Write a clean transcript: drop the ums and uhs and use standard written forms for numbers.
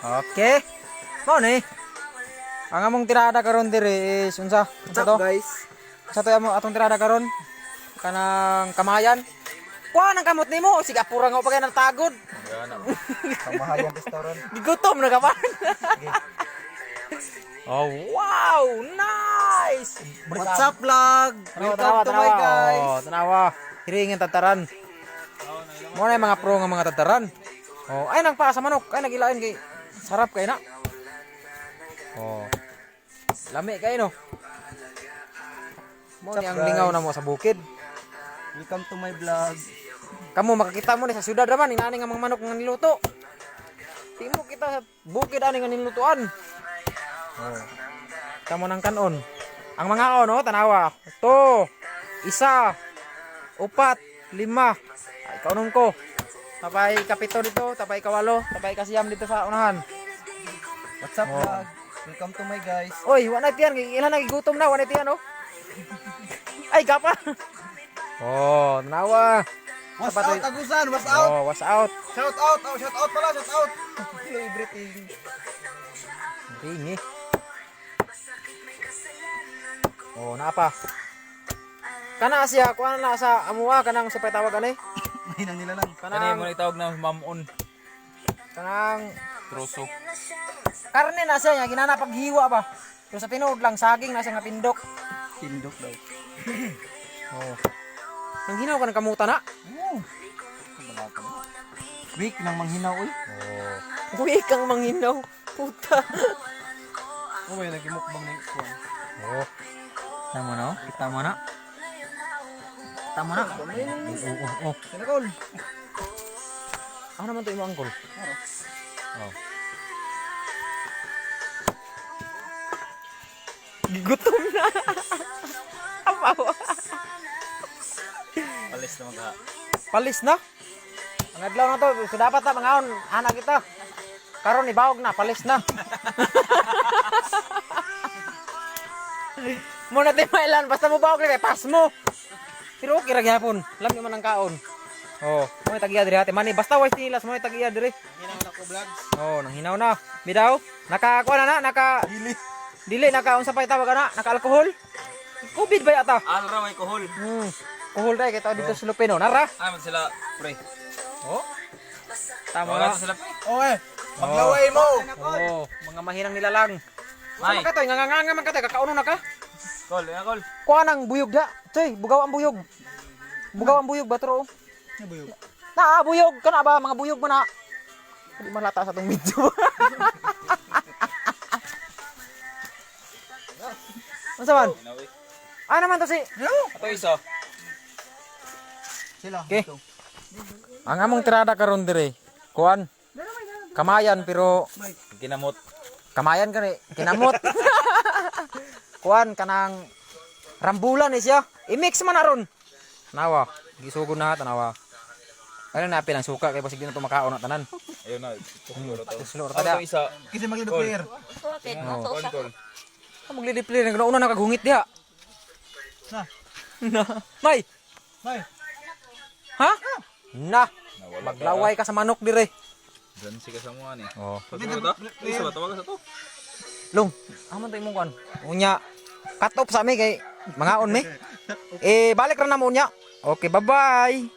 Okay. Mo ni. Ang among tirada karon diri is unsa? What's up, guys? Sa to amo atong tirada karon kanang kamayan. Kuha nang kamot nimo, sige apura nga pa kay nagtagod. Kamahayan restaurant. Gigutom na ka pa. Oh, wow! Nice! What's up, vlog? Welcome to my guys. Oh, tanawa. Hiringin tataran. Mo na yung mga pro nga mga tataran. Oh, ay nang pa sa manok, ay nagilain kay sarap kay na. Oh. Lami kay no. Mo ni ang lingaw na mo sa bukid. Welcome to my vlog. Kamu makakita mo ni sa syudad naman inani nga mga manok nga niluto. Di mo kita sa bukid ani nga nilutuan. Oh. Kamo nang kanon. Ang mga ono tanawa. 2, 1, 4, 5. Ay kaunon ko. Tapay kapito dito, tapay kawalo, tapay kasiyam dito sa unahan. What's up, vlog? Welcome to my guys. Oy, wala tiyan, ilan nagigutom na, wala tiyan oh. Ay, gapa. Oh, tanawa. What's out, Agusan? What's out? Oh, what's out? Shout out! Oh, shout out pala, shout out! Hello, everything. Ringi. Oh, napa? Kana siya, kuha na sa amuha kanang sa tawag ani. May nang nila lang. Kanang mo itawag na mamon. kanang Troso. karne na siya, nga ginana paghiwa ba. Pero sa tinuod lang saging na siya nga pindok. Tindok daw. Oh. Nang hinaw ka ng kamuta na. Week nang manghinaw, uy. Oh. Uy, kang manghinaw. Puta. Oh, may nagimukbang na ikuan. Oh. Tama na, tama na. Tama na. Oh. Sinakol. Ano naman to imo angkol? Oh. Gutom na. Apaw. Alis na mga. Palis na. Ang adlaw na to, so dapat ta mangaon anak kita. Karon ibawog na, palis na. Muna tayo mailan, basta mo bawog kay pas mo. Pero okay ra gyapon, lami man ang kaon. Oh, mo tagiya diri ate mani, basta wise nilas mo tagiya diri. Hinaw na ko vlogs. Oh, nang hinaw na. Bidaw, nakakuha na naka dili naka unsa pa tawag na, naka alcohol. Covid ba yata? Alra may kohol. Kuhol tayo kita dito sa Lupino, nara. Aman sila, pre. Oh. Tama Wala na. sila, pre. Okay. Maglaway mo. Oh, mga mahinang nilalang. May. May ka toy, nganganga man ka toy, kakauno na ka. Kol, kol. Kuha nang buyog da. Toy, bugaw ang buyog. Bugaw ang buyog ba tro? Nabuyog. Na buyog kana ba mga buyog man na. Hindi malata sa tong video. Unsa man? Inawi. Ano naman to si? Ato isa. Sila. Okay. Ang among tirada karon dire. Kuan. Kamayan pero Kinamot. kamayan kani kinamot. Kuan kanang rambulan ni siya. I-mix man aron. Nawa, gisugod na tanawa. Ano na pilang suka kay basig din to makaon na tanan. Ayun na. Sulor Ato tada. isa. Kasi maglido player. Kol, kol. Maglilipli nang una nakagungit diha. Na. Na. May. May. Ha? Na. Maglaway ka sa manok dire. Diyan si kasamuan eh. Oh. Pati mo ta? Isa ba tawagan sa to? Long, amon tay imong kuan. Unya cut off sa mi kay mga on mi. Eh balik ra na mo unya. Okay, bye-bye.